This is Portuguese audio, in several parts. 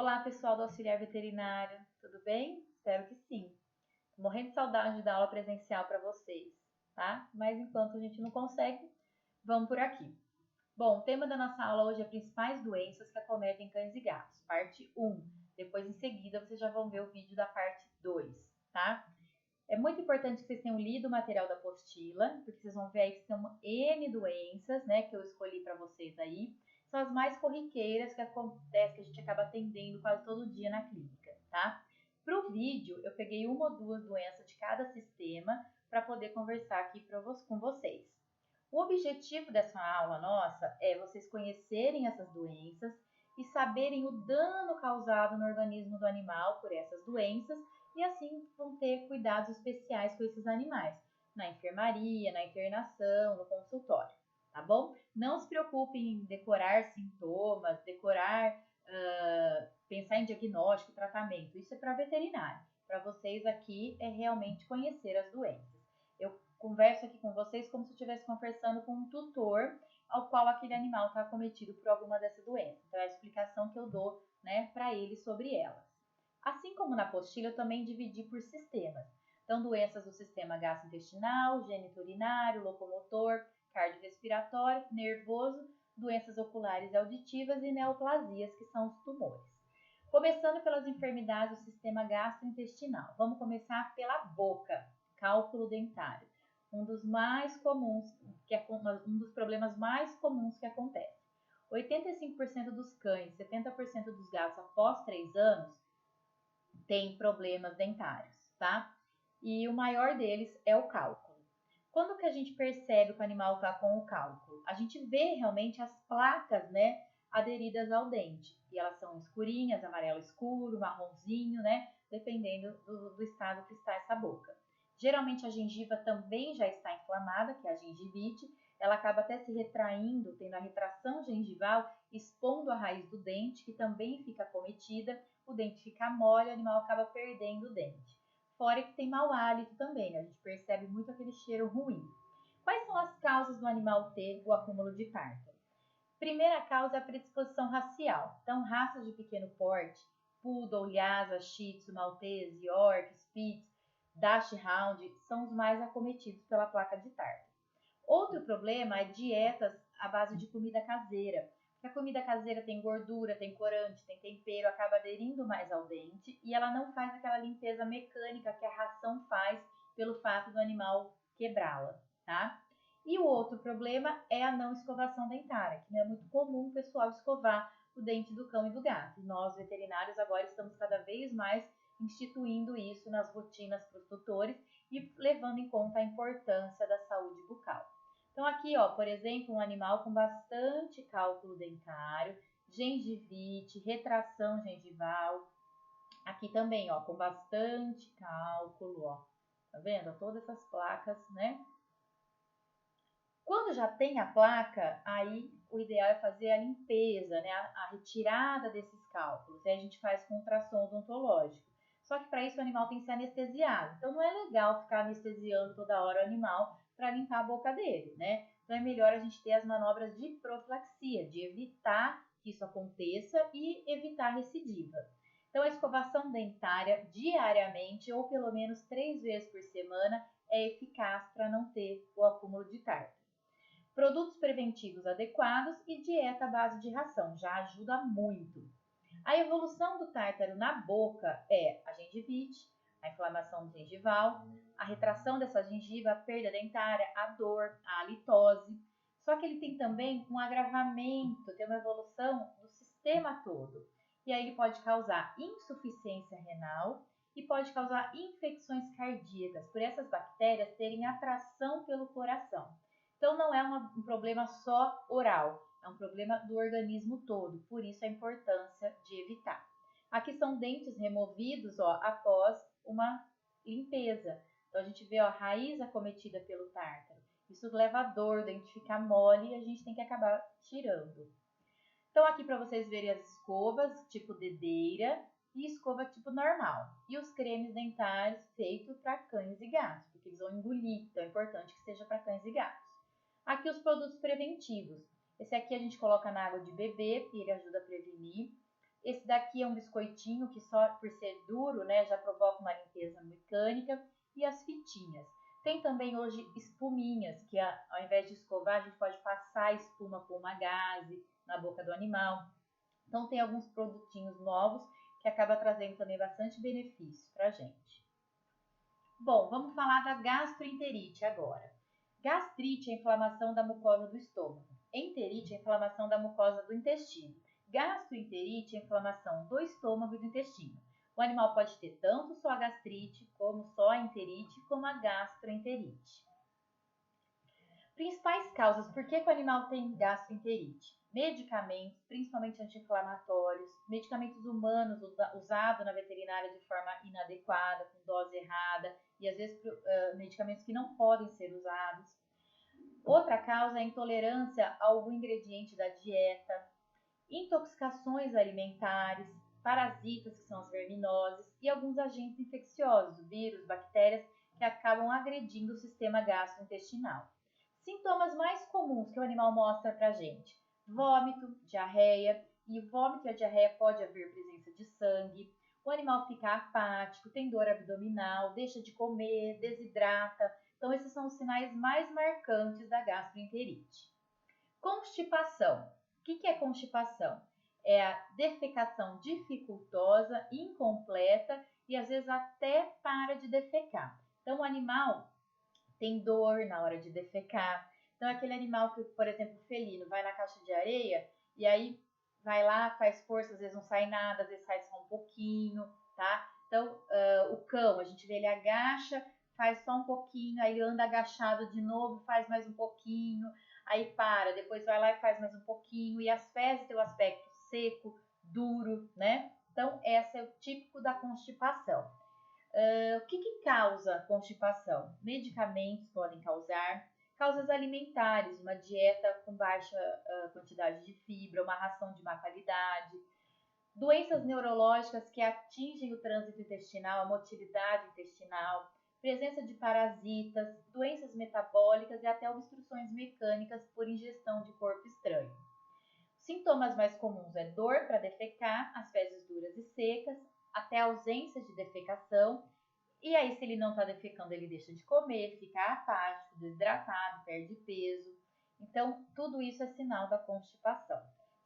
Olá, pessoal do Auxiliar Veterinário, tudo bem? Espero que sim. Tô morrendo de saudade de dar aula presencial para vocês, tá? Mas enquanto a gente não consegue, vamos por aqui. Bom, o tema da nossa aula hoje é principais doenças que acometem cães e gatos, parte 1. Depois, em seguida, vocês já vão ver o vídeo da parte 2, tá? É muito importante que vocês tenham lido o material da apostila, porque vocês vão ver aí que são N doenças, né, que eu escolhi para vocês aí. São as mais corriqueiras que acontecem, que a gente acaba atendendo quase todo dia na clínica, tá? Para o vídeo, eu peguei uma ou duas doenças de cada sistema para poder conversar aqui com vocês. O objetivo dessa aula nossa é vocês conhecerem essas doenças e saberem o dano causado no organismo do animal por essas doenças e assim vão ter cuidados especiais com esses animais, na enfermaria, na internação, no consultório, tá bom? Não se preocupem em decorar sintomas, pensar em diagnóstico, tratamento, isso é para veterinário. Para vocês aqui é realmente conhecer as doenças. Eu converso aqui com vocês como se eu estivesse conversando com um tutor ao qual aquele animal está acometido por alguma dessas doenças. Então, é a explicação que eu dou, né, para ele sobre elas. Assim como na apostila, eu também dividi por sistemas. Então, doenças do sistema gastrointestinal, geniturinário, locomotor, cardiorrespiratório, nervoso, doenças oculares e auditivas e neoplasias, que são os tumores. Começando pelas enfermidades do sistema gastrointestinal. Vamos começar pela boca, cálculo dentário. Um dos problemas mais comuns que acontece. 85% dos cães, 70% dos gatos após 3 anos tem problemas dentários, tá? E o maior deles é o cálculo. Quando que a gente percebe que o animal está com o cálculo? A gente vê realmente as placas, né, aderidas ao dente. E elas são escurinhas, amarelo escuro, marronzinho, né, dependendo do estado que está essa boca. Geralmente a gengiva também já está inflamada, que é a gengivite. Ela acaba até se retraindo, tendo a retração gengival, expondo a raiz do dente, que também fica acometida. O dente fica mole, o animal acaba perdendo o dente. Fora que tem mau hálito também, né? A gente percebe muito aquele cheiro ruim. Quais são as causas do animal ter o acúmulo de tártaro? Primeira causa é a predisposição racial. Então, raças de pequeno porte, Poodle, Lhasa, Shih Tzu, Maltese, York, Spitz, Dachshund, são os mais acometidos pela placa de tártaro. Outro problema é dietas à base de comida caseira. A comida caseira tem gordura, tem corante, tem tempero, acaba aderindo mais ao dente e ela não faz aquela limpeza mecânica que a ração faz pelo fato do animal quebrá-la, tá? E o outro problema é a não escovação dentária, que não é muito comum o pessoal escovar o dente do cão e do gato. Nós, veterinários, agora estamos cada vez mais instituindo isso nas rotinas para os tutores e levando em conta a importância da saúde bucal. Então aqui, ó, por exemplo, um animal com bastante cálculo dentário, gengivite, retração gengival. Aqui também, ó, com bastante cálculo, ó. Tá vendo? Todas essas placas, né? Quando já tem a placa, aí o ideal é fazer a limpeza, né? A retirada desses cálculos. Aí a gente faz com ultrassom odontológico. Só que para isso o animal tem que ser anestesiado. Então não é legal ficar anestesiando toda hora o animal para limpar a boca dele, né? Então é melhor a gente ter as manobras de profilaxia, de evitar que isso aconteça e evitar recidiva. Então a escovação dentária diariamente ou pelo menos 3 vezes por semana é eficaz para não ter o acúmulo de tártaro. Produtos preventivos adequados e dieta à base de ração já ajuda muito. A evolução do tártaro na boca é a gengivite, a inflamação gengival, a retração dessa gengiva, a perda dentária, a dor, a halitose. Só que ele tem também um agravamento, tem uma evolução do sistema todo. E aí ele pode causar insuficiência renal e pode causar infecções cardíacas, por essas bactérias terem atração pelo coração. Então não é um problema só oral, é um problema do organismo todo, por isso a importância de evitar. Aqui são dentes removidos, ó, após uma limpeza. Então a gente vê, ó, a raiz acometida pelo tártaro. Isso leva a dor, o dente fica mole e a gente tem que acabar tirando. Então aqui para vocês verem as escovas tipo dedeira e escova tipo normal. E os cremes dentários feitos para cães e gatos, porque eles vão engolir, então é importante que seja para cães e gatos. Aqui os produtos preventivos. Esse aqui a gente coloca na água de bebê e ele ajuda a prevenir. Esse daqui é um biscoitinho que só por ser duro, né, já provoca uma limpeza mecânica. E as fitinhas. Tem também hoje espuminhas, que ao invés de escovar, a gente pode passar a espuma com uma gaze na boca do animal. Então tem alguns produtinhos novos que acaba trazendo também bastante benefício para a gente. Bom, vamos falar da gastroenterite agora. Gastrite é a inflamação da mucosa do estômago. Enterite é a inflamação da mucosa do intestino. Gastroenterite é a inflamação do estômago e do intestino. O animal pode ter tanto só a gastrite, como só a enterite, como a gastroenterite. Principais causas por que o animal tem gastroenterite? Medicamentos, principalmente anti-inflamatórios, medicamentos humanos usados na veterinária de forma inadequada, com dose errada, e às vezes medicamentos que não podem ser usados. Outra causa é a intolerância a algum ingrediente da dieta, intoxicações alimentares, parasitas, que são as verminoses, e alguns agentes infecciosos, vírus, bactérias, que acabam agredindo o sistema gastrointestinal. Sintomas mais comuns que o animal mostra para a gente: vômito, diarreia, e o vômito e a diarreia pode haver presença de sangue, o animal fica apático, tem dor abdominal, deixa de comer, desidrata. Então, esses são os sinais mais marcantes da gastroenterite. Constipação. O que é constipação? É a defecação dificultosa, incompleta e às vezes até para de defecar. Então, o animal tem dor na hora de defecar. Então, aquele animal que, por exemplo, o felino, vai na caixa de areia e aí vai lá, faz força, às vezes não sai nada, às vezes sai só um pouquinho, tá? Então, o cão, a gente vê ele agacha, faz só um pouquinho, aí anda agachado de novo, faz mais um pouquinho, aí para, depois vai lá e faz mais um pouquinho, e as fezes têm o aspecto seco, duro, né? Então, esse é o típico da constipação. O que causa constipação? Medicamentos podem causar, causas alimentares, uma dieta com baixa quantidade de fibra, uma ração de má qualidade, doenças neurológicas que atingem o trânsito intestinal, a motilidade intestinal, presença de parasitas, doenças metabólicas e até obstruções mecânicas por ingestão de corpo estranho. Sintomas mais comuns é dor para defecar, as fezes duras e secas, até ausência de defecação. E aí, se ele não está defecando, ele deixa de comer, fica apático, desidratado, perde peso. Então, tudo isso é sinal da constipação.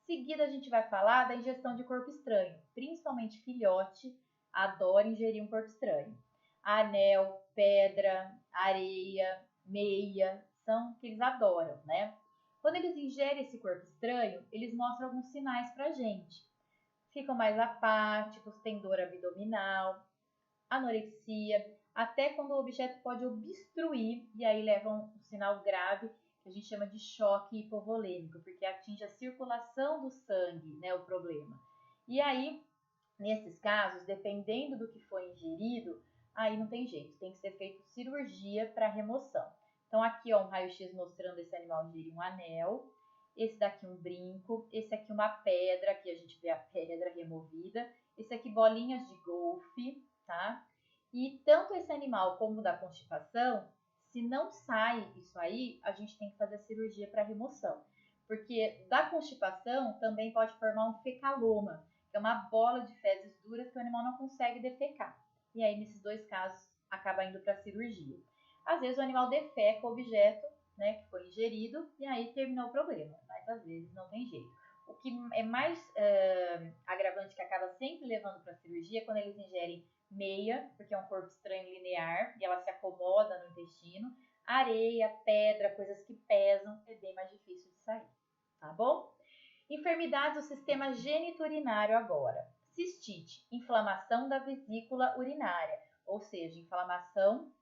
Seguida, a gente vai falar da ingestão de corpo estranho. Principalmente filhote adora ingerir um corpo estranho. Anel, pedra, areia, meia, são que eles adoram, né? Quando eles ingerem esse corpo estranho, eles mostram alguns sinais pra gente. Ficam mais apáticos, têm dor abdominal, anorexia, até quando o objeto pode obstruir, e aí leva um sinal grave, que a gente chama de choque hipovolêmico, porque atinge a circulação do sangue, né, o problema. E aí, nesses casos, dependendo do que foi ingerido, aí não tem jeito, tem que ser feita cirurgia para remoção. Então aqui, ó, um raio-x mostrando esse animal ingerir um anel, esse daqui um brinco, esse aqui uma pedra, aqui a gente vê a pedra removida, esse aqui bolinhas de golfe, tá? E tanto esse animal como o da constipação, se não sai isso aí, a gente tem que fazer a cirurgia para remoção. Porque da constipação também pode formar um fecaloma, que é uma bola de fezes duras que o animal não consegue defecar. E aí, nesses dois casos, acaba indo para a cirurgia. Às vezes o animal defeca o objeto, né, que foi ingerido, e aí terminou o problema, mas às vezes não tem jeito. O que é mais agravante, que acaba sempre levando para a cirurgia, é quando eles ingerem meia, porque é um corpo estranho linear, e ela se acomoda no intestino. Areia, pedra, coisas que pesam, é bem mais difícil de sair, tá bom? Enfermidades do sistema geniturinário agora. Cistite, inflamação da vesícula urinária, ou seja, inflamação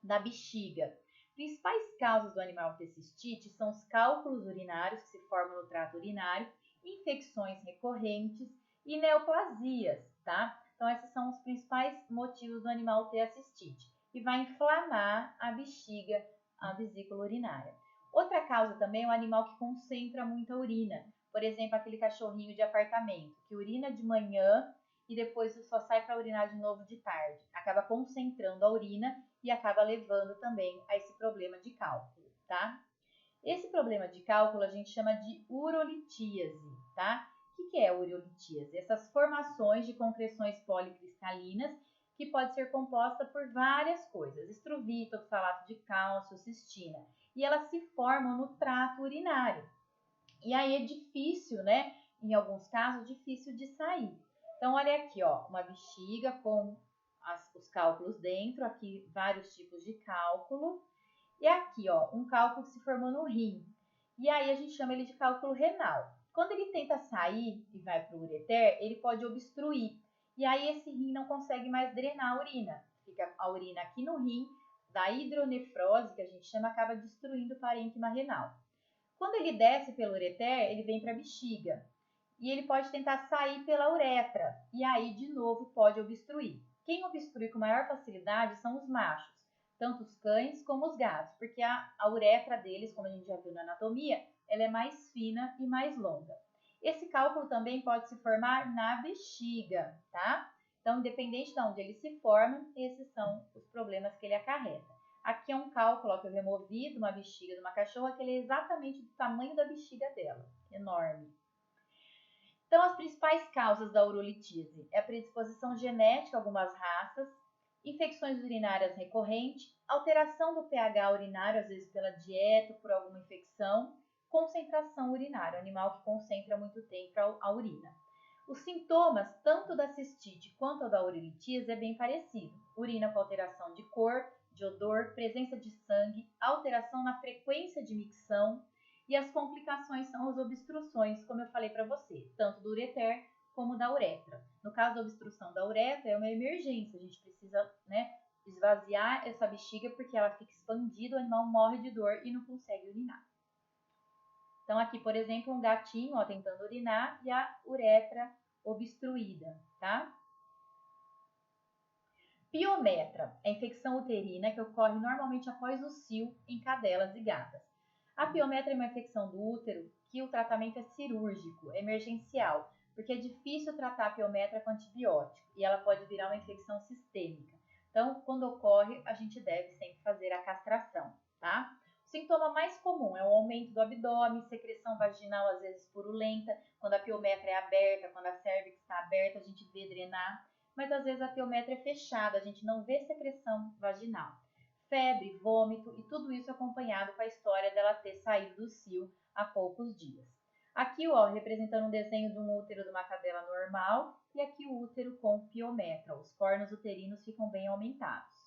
da bexiga. Principais causas do animal ter cistite são os cálculos urinários que se formam no trato urinário, infecções recorrentes e neoplasias, tá? Então, esses são os principais motivos do animal ter a cistite. E vai inflamar a bexiga, a vesícula urinária. Outra causa também é o animal que concentra muita urina. Por exemplo, aquele cachorrinho de apartamento, que urina de manhã e depois só sai para urinar de novo de tarde. Acaba concentrando a urina e acaba levando também a esse problema de cálculo, tá? Esse problema de cálculo a gente chama de urolitíase, tá? O que é a urolitíase? Essas formações de concreções policristalinas que pode ser composta por várias coisas, estruvito, oxalato de cálcio, cistina, e elas se formam no trato urinário. E aí é difícil, né? Em alguns casos, difícil de sair. Então, olha aqui, ó, uma bexiga com os cálculos dentro, aqui vários tipos de cálculo. E aqui, ó, um cálculo que se formou no rim. E aí a gente chama ele de cálculo renal. Quando ele tenta sair e vai para o ureter, ele pode obstruir. E aí esse rim não consegue mais drenar a urina. Fica a urina aqui no rim, da hidronefrose, que a gente chama, acaba destruindo o parênquima renal. Quando ele desce pelo ureter, ele vem para a bexiga. E ele pode tentar sair pela uretra. E aí, de novo, pode obstruir. Quem obstrui com maior facilidade são os machos, tanto os cães como os gatos, porque a uretra deles, como a gente já viu na anatomia, ela é mais fina e mais longa. Esse cálculo também pode se formar na bexiga, tá? Então, independente de onde ele se forma, esses são os problemas que ele acarreta. Aqui é um cálculo ó, que eu removi de uma bexiga de uma cachorra, que ele é exatamente do tamanho da bexiga dela, enorme. Então, as principais causas da urolitíase é a predisposição genética a algumas raças, infecções urinárias recorrentes, alteração do pH urinário, às vezes pela dieta, por alguma infecção, concentração urinária, animal que concentra muito tempo a urina. Os sintomas, tanto da cistite quanto da urolitíase, é bem parecido. Urina com alteração de cor, de odor, presença de sangue, alteração na frequência de micção, e as complicações são as obstruções, como eu falei para você, tanto do ureter como da uretra. No caso da obstrução da uretra, é uma emergência, a gente precisa, né, esvaziar essa bexiga porque ela fica expandida, o animal morre de dor e não consegue urinar. Então aqui, por exemplo, um gatinho ó, tentando urinar e a uretra obstruída, tá? Piometra é a infecção uterina que ocorre normalmente após o cio em cadelas e gatas. A piometra é uma infecção do útero que o tratamento é cirúrgico, emergencial, porque é difícil tratar a piometra com antibiótico e ela pode virar uma infecção sistêmica. Então, quando ocorre, a gente deve sempre fazer a castração, tá? O sintoma mais comum é o aumento do abdômen, secreção vaginal às vezes purulenta, quando a piometra é aberta, quando a cérvix está aberta, a gente vê drenar, mas às vezes a piometra é fechada, a gente não vê secreção vaginal. Febre, vômito e tudo isso acompanhado com a história dela ter saído do cio há poucos dias. Aqui, ó, representando um desenho de um útero de uma cadela normal e aqui o útero com piometra. Os cornos uterinos ficam bem aumentados.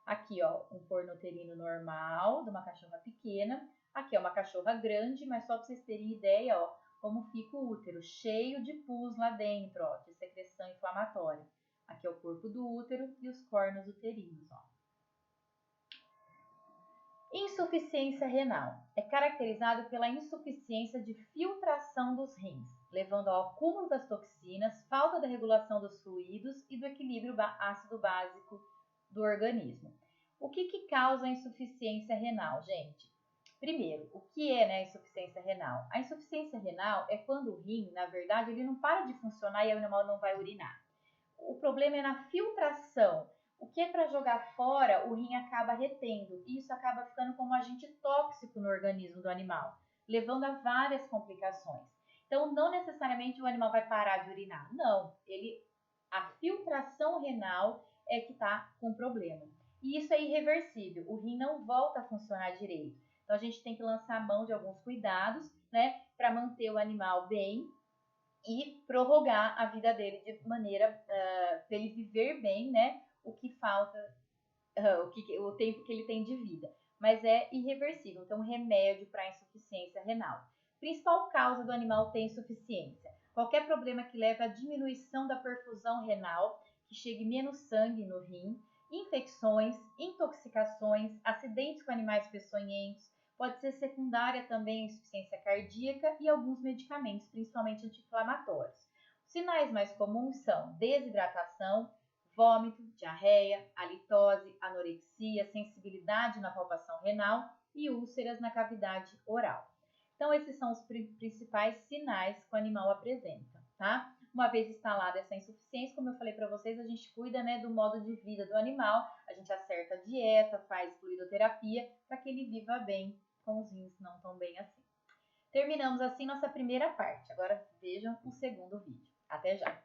Aqui, ó, um corno uterino normal de uma cachorra pequena. Aqui é uma cachorra grande, mas só para vocês terem ideia, ó, como fica o útero, cheio de pus lá dentro, ó, de secreção inflamatória. Aqui é o corpo do útero e os cornos uterinos, ó. Insuficiência renal é caracterizado pela insuficiência de filtração dos rins, levando ao acúmulo das toxinas, falta da regulação dos fluidos e do equilíbrio ácido básico do organismo. O que causa a insuficiência renal, gente? Primeiro, o que é, né, a insuficiência renal? A insuficiência renal é quando o rim, na verdade, ele não para de funcionar e o animal não vai urinar. O problema é na filtração. O que é para jogar fora, o rim acaba retendo. E isso acaba ficando como um agente tóxico no organismo do animal, levando a várias complicações. Então, não necessariamente o animal vai parar de urinar. Não, a filtração renal é que está com problema. E isso é irreversível. O rim não volta a funcionar direito. Então, a gente tem que lançar a mão de alguns cuidados, né, para manter o animal bem e prorrogar a vida dele de maneira para ele viver bem, né? O que falta, o tempo que ele tem de vida. Mas é irreversível, então remédio para insuficiência renal. Principal causa do animal ter insuficiência: qualquer problema que leve à diminuição da perfusão renal, que chegue menos sangue no rim, infecções, intoxicações, acidentes com animais peçonhentos. Pode ser secundária também a insuficiência cardíaca e alguns medicamentos, principalmente anti-inflamatórios. Os sinais mais comuns são desidratação, vômito, diarreia, halitose, anorexia, sensibilidade na palpação renal e úlceras na cavidade oral. Então, esses são os principais sinais que o animal apresenta, tá? Uma vez instalada essa insuficiência, como eu falei para vocês, a gente cuida, né, do modo de vida do animal, a gente acerta a dieta, faz fluidoterapia para que ele viva bem com os rins não tão bem assim. Terminamos assim nossa primeira parte. Agora vejam o segundo vídeo. Até já!